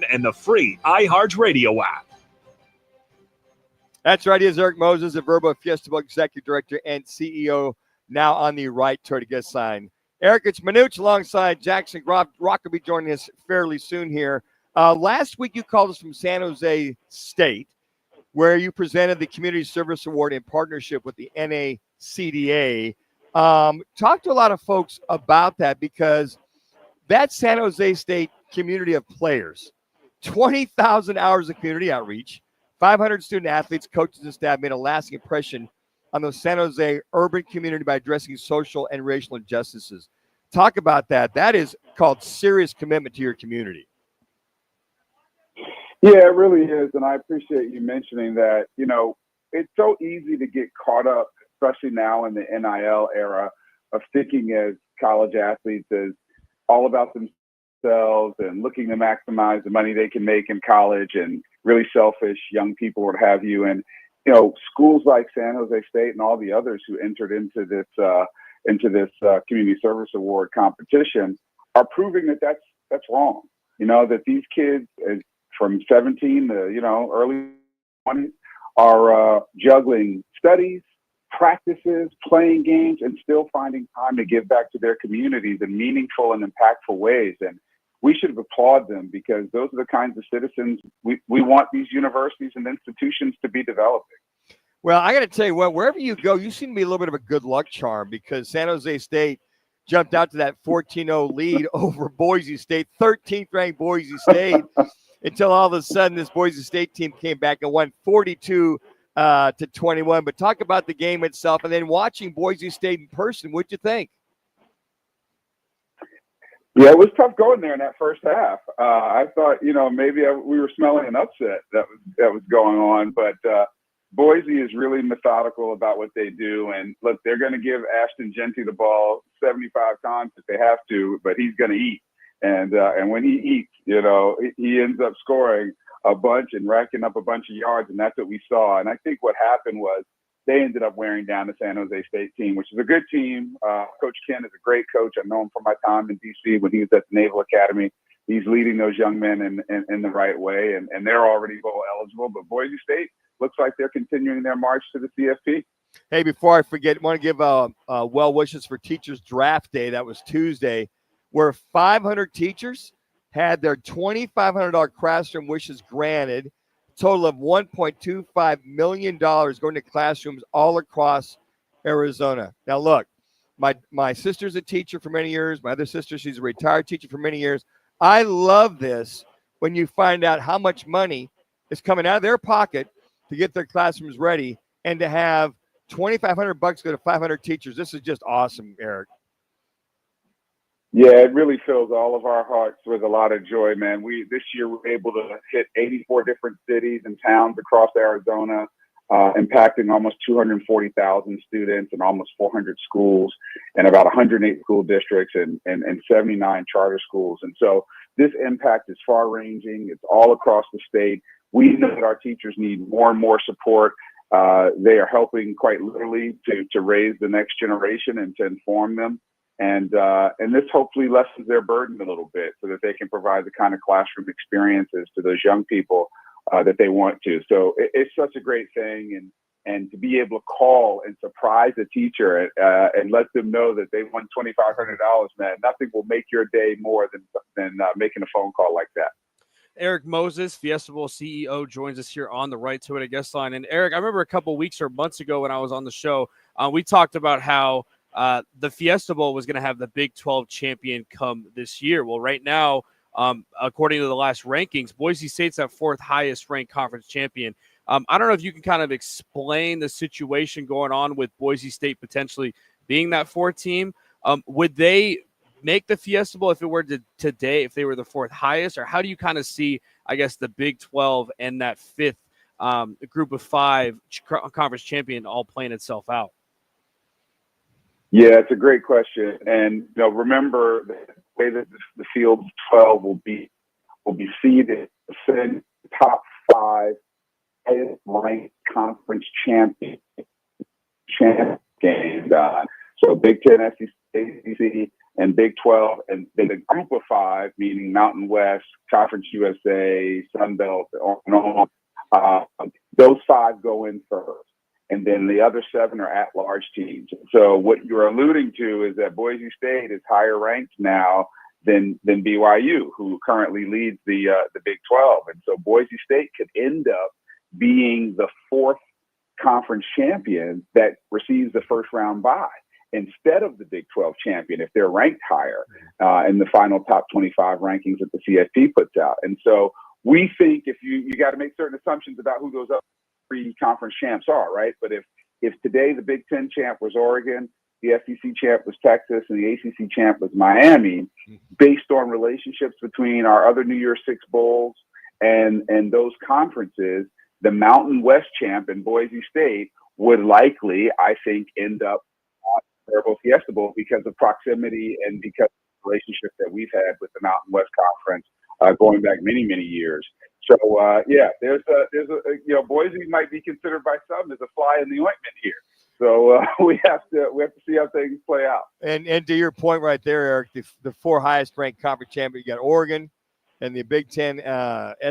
and the free iHeartRadio app. That's right. He is Erik Moses, the Verbo Fiesta Bowl Executive Director and CEO, now on the right to guest line. Erik, it's Manuch alongside Jackson Groff. Rock will be joining us fairly soon here. Last week you called us from San Jose State, where you presented the Community Service Award in partnership with the NACDA. Talk to a lot of folks about that, because that San Jose State community of players, 20,000 hours of community outreach, 500 student athletes, coaches, and staff made a lasting impression on the San Jose urban community by addressing social and racial injustices. Talk about that. That is called serious commitment to your community. Yeah, it really is. And I appreciate you mentioning that. You know, it's so easy to get caught up, especially now in the NIL era, of thinking as college athletes as all about themselves and looking to maximize the money they can make in college, and really selfish young people, what have you. And, you know, schools like San Jose State and all the others who entered into this Community Service Award competition are proving that that's wrong. You know, that these kids from 17 to, you know, early 20s are juggling studies, practices, playing games, and still finding time to give back to their communities in meaningful and impactful ways. And we should applaud them, because those are the kinds of citizens we want these universities and institutions to be developing. Well, I got to tell you what, wherever you go, you seem to be a little bit of a good luck charm, because San Jose State jumped out to that 14-0 lead over Boise State, 13th ranked Boise State, until all of a sudden this Boise State team came back and won 42 to 21. But talk about the game itself, and then watching Boise State in person. What'd you think? Yeah, it was tough going there in that first half. I thought, you know, maybe we were smelling an upset that was going on, but Boise is really methodical about what they do. And look, they're going to give Ashton Genty the ball 75 times if they have to, but he's going to eat. And when he eats, you know, he ends up scoring a bunch and racking up a bunch of yards, and that's what we saw. And I think what happened was they ended up wearing down the San Jose State team, which is a good team. Coach Ken is a great coach. I know him from my time in D.C. when he was at the Naval Academy. He's leading those young men in the right way, and they're already bowl eligible. But Boise State looks like they're continuing their march to the CFP. Hey, before I forget, I want to give well wishes for Teachers Draft Day. That was Tuesday, where 500 teachers had their $2,500 classroom wishes granted. Total of $1.25 million going to classrooms all across Arizona. Now, look, my sister's a teacher for many years. My other sister, she's a retired teacher for many years. I love this when you find out how much money is coming out of their pocket to get their classrooms ready, and to have $2,500 go to 500 teachers. This is just awesome, Erik. Yeah, it really fills all of our hearts with a lot of joy, man. This year we're able to hit 84 different cities and towns across Arizona, impacting almost 240,000 students and almost 400 schools, and about 108 school districts and 79 charter schools. And so this impact is far-ranging. It's all across the state. We know that our teachers need more and more support. They are helping quite literally to raise the next generation and to inform them. And this hopefully lessens their burden a little bit, so that they can provide the kind of classroom experiences to those young people that they want to. So it's such a great thing, and to be able to call and surprise a teacher and let them know that they won $2,500, man, nothing will make your day more than making a phone call like that. Erik Moses, Fiesta Bowl CEO, joins us here on the Right to It, a guest line. And Erik, I remember a couple weeks or months ago when I was on the show, we talked about how the Fiesta Bowl was going to have the Big 12 champion come this year. Well, right now, according to the last rankings, Boise State's that fourth highest ranked conference champion. I don't know if you can kind of explain the situation going on with Boise State potentially being that fourth team. Would they make the Fiesta Bowl if it were today, if they were the fourth highest? Or how do you kind of see, I guess, the Big 12 and that fifth group of five conference champion all playing itself out? Yeah, it's a great question. And remember the way that the field 12 will be seeded in top five highest ranked conference champion games. So Big Ten, SEC, and Big 12, and then a group of 5, meaning Mountain West, Conference USA, Sun Belt, and on. Those 5 go in first, and then the other 7 are at-large teams. So what you're alluding to is that Boise State is higher ranked now than BYU, who currently leads the Big 12, and so Boise State could end up being the 4th conference champion that receives the first round bye instead of the Big 12 champion if they're ranked higher in the final top 25 rankings that the CFP puts out. And so we think if you got to make certain assumptions about who those other 3 conference champs are, right? But if today the Big 10 champ was Oregon, the SEC champ was Texas, and the ACC champ was Miami, based on relationships between our other New Year's Six bowls and those conferences, the Mountain West champ in Boise State would likely, I think, end up at Fiesta Bowl because of proximity and because of the relationship that we've had with the Mountain West Conference going back many, many years. So there's a Boise might be considered by some as a fly in the ointment here. So we have to see how things play out. And to your point right there, Erik, the 4 highest ranked conference champions, you got Oregon, and the Big 10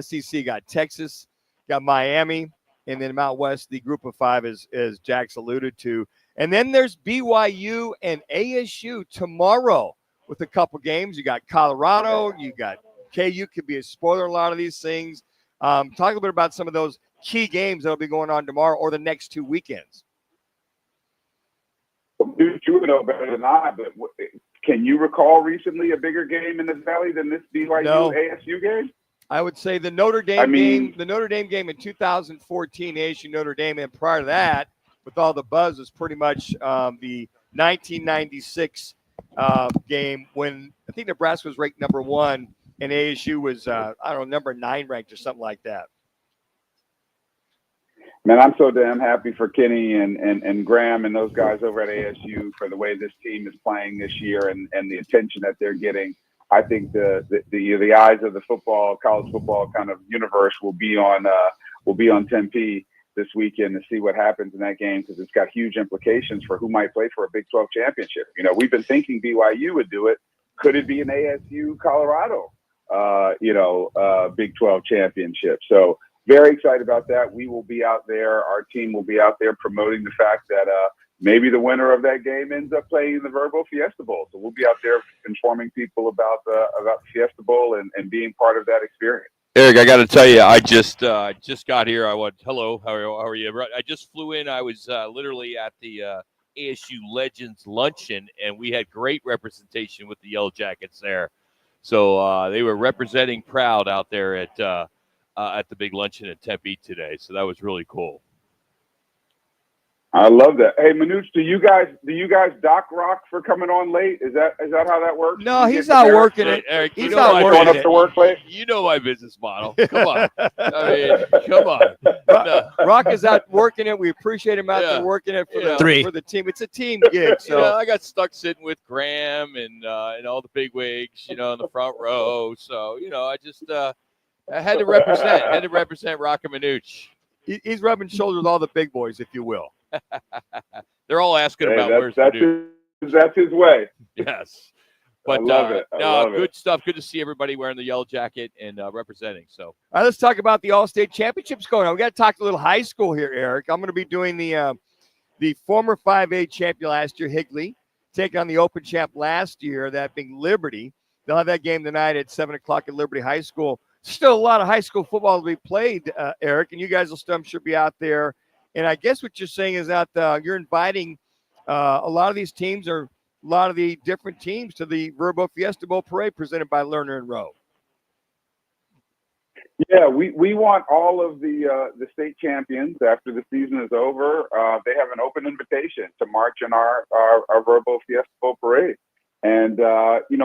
SEC got Texas, got Miami, and then Mount West, the group of 5 as Jack's alluded to. And then there's BYU and ASU tomorrow with a couple games. You got Colorado, you got KU, could be a spoiler in a lot of these things. Talk a little bit about some of those key games that will be going on tomorrow or the next 2 weekends. You would know better than I, but can you recall recently a bigger game in the Valley than this BYU ASU game? I would say the Notre Dame game in 2014, ASU Notre Dame, and prior to that, with all the buzz, was pretty much the 1996 game when I think Nebraska was ranked number 1 and ASU was number 9 ranked or something like that. Man, I'm so damn happy for Kenny and Graham and those guys over at ASU for the way this team is playing this year and the attention that they're getting. I think the eyes of the college football kind of universe will be on Tempe this weekend to see what happens in that game because it's got huge implications for who might play for a Big 12 championship. We've been thinking BYU would do it. Could it be an ASU Colorado, Big 12 championship? So very excited about that. We will be out there. Our team will be out there promoting the fact that maybe the winner of that game ends up playing in the Verbo Fiesta Bowl. So we'll be out there informing people about the Fiesta Bowl and being part of that experience. Erik, I got to tell you, I just got here. Hello, how are you? I just flew in. I was literally at the ASU Legends Luncheon, and we had great representation with the Yellow Jackets there. So they were representing proud out there at the big luncheon at Tempe today. So that was really cool. I love that. Hey, Manouch, do you guys dock Rock for coming on late? Is that how that works? No, he's not working it. Erik, he's not going up to work late. You know my business model. Come on. Come on. No. Rock is out working it. We appreciate him out there working it for the team. It's a team gig. So I got stuck sitting with Graham and all the big wigs, in the front row. So, I had to represent Rock and Manouch. He's rubbing shoulders with all the big boys, if you will. They're all asking about where's Manouch. That's his way. Yes. But I love it. Good stuff. Good to see everybody wearing the yellow jacket and representing. So, all right, let's talk about the All-State Championships going on. We got to talk a little high school here, Erik. I'm going to be doing the former 5A champion last year, Higley, taking on the Open champ last year, that being Liberty. They'll have that game tonight at 7 o'clock at Liberty High School. Still a lot of high school football to be played, Erik, and you guys will still, I'm sure, be out there. And I guess what you're saying is that you're inviting a lot of these teams or a lot of the different teams to the Verbo Fiesta Bowl parade presented by Lerner and Rowe. Yeah, we want all of the state champions after the season is over. They have an open invitation to march in our Verbo Fiesta Bowl parade. And,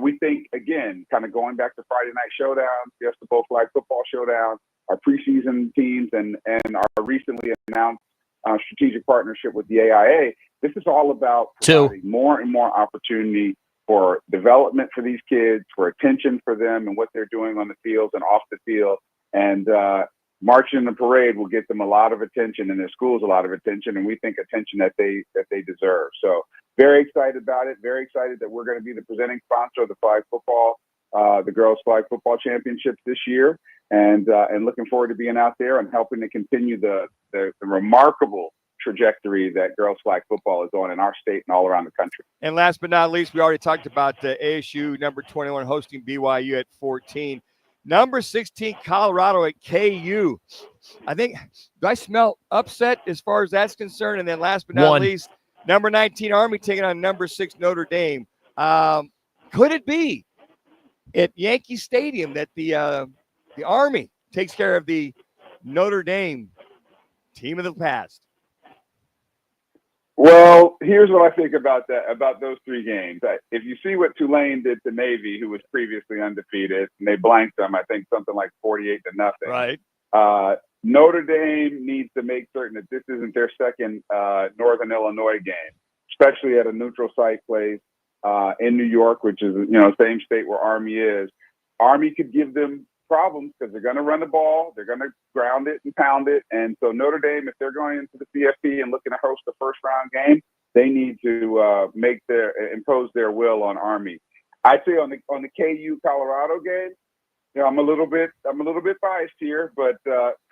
we think, again, kind of going back to Friday Night Showdown, Fiesta Bowl Flag Football Showdown, our preseason teams, and our recently announced strategic partnership with the AIA, this is all about providing more and more opportunity for development for these kids, for attention for them and what they're doing on the fields and off the field. And marching in the parade will get them a lot of attention and their schools a lot of attention, and we think attention that they deserve. So very excited about it. Very excited that we're going to be the presenting sponsor of the flag football, the girls flag football championships this year, and looking forward to being out there and helping to continue the remarkable trajectory that girls flag football is on in our state and all around the country. And last but not least, we already talked about ASU number 21 hosting BYU at 14. Number 16, Colorado at KU. I think, do I smell upset as far as that's concerned? And then last but not least, number 19, Army taking on number 6, Notre Dame. Could it be at Yankee Stadium that the Army takes care of the Notre Dame team of the past? Well, here's what I think about those 3 games. If you see what Tulane did to Navy, who was previously undefeated, and they blanked them, I think something like 48-0. Right. Notre Dame needs to make certain that this isn't their second Northern Illinois game, especially at a neutral site place in New York, which is, same state where Army is. Army could give them problems because they're going to run the ball, they're going to ground it and pound it, and so Notre Dame, if they're going into the CFP and looking to host a first round game, they need to impose their will on Army. I'd say on the KU Colorado game, I'm a little bit biased here, but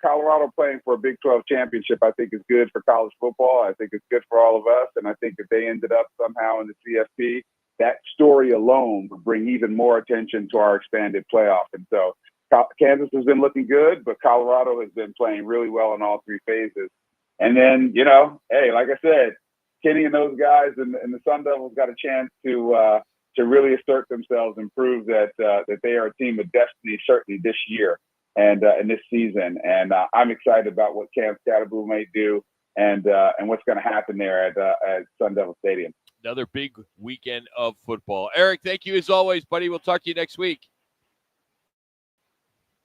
Colorado playing for a Big 12 championship, I think is good for college football. I think it's good for all of us, and I think if they ended up somehow in the CFP, that story alone would bring even more attention to our expanded playoff. And so Kansas has been looking good, but Colorado has been playing really well in all 3 phases. And then, hey, like I said, Kenny and those guys and the Sun Devils got a chance to really assert themselves and prove that they are a team of destiny, certainly this year and this season. And I'm excited about what Camp Scatterboo may do and what's going to happen there at Sun Devil Stadium. Another big weekend of football. Erik, thank you as always, buddy. We'll talk to you next week.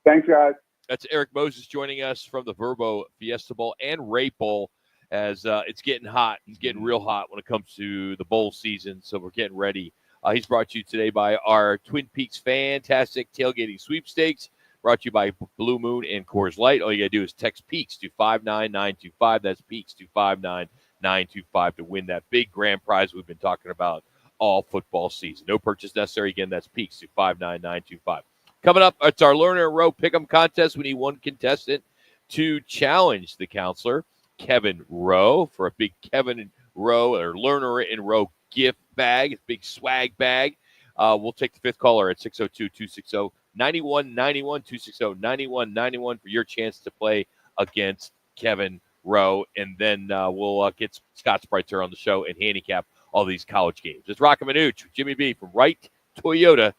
Thanks, guys. That's Erik Moses joining us from the Verbo Fiesta Bowl and Rape Bowl as it's getting hot. It's getting real hot when it comes to the bowl season, so we're getting ready. He's brought to you today by our Twin Peaks fantastic tailgating sweepstakes, brought to you by Blue Moon and Coors Light. All you got to do is text PEAKS to 59925. That's PEAKS to 59925 to win that big grand prize we've been talking about all football season. No purchase necessary. Again, that's PEAKS to 59925. Coming up, it's our Learner in Row Pick'em contest. We need one contestant to challenge the counselor, Kevin Rowe, for a big Kevin Rowe or Learner in Row gift bag, a big swag bag. We'll take the 5th caller at 602-260-9191, 260-9191 for your chance to play against Kevin Rowe. And then we'll get Scott Spreitzer on the show and handicap all these college games. It's Rock and Manuch, Jimmy B from Wright Toyota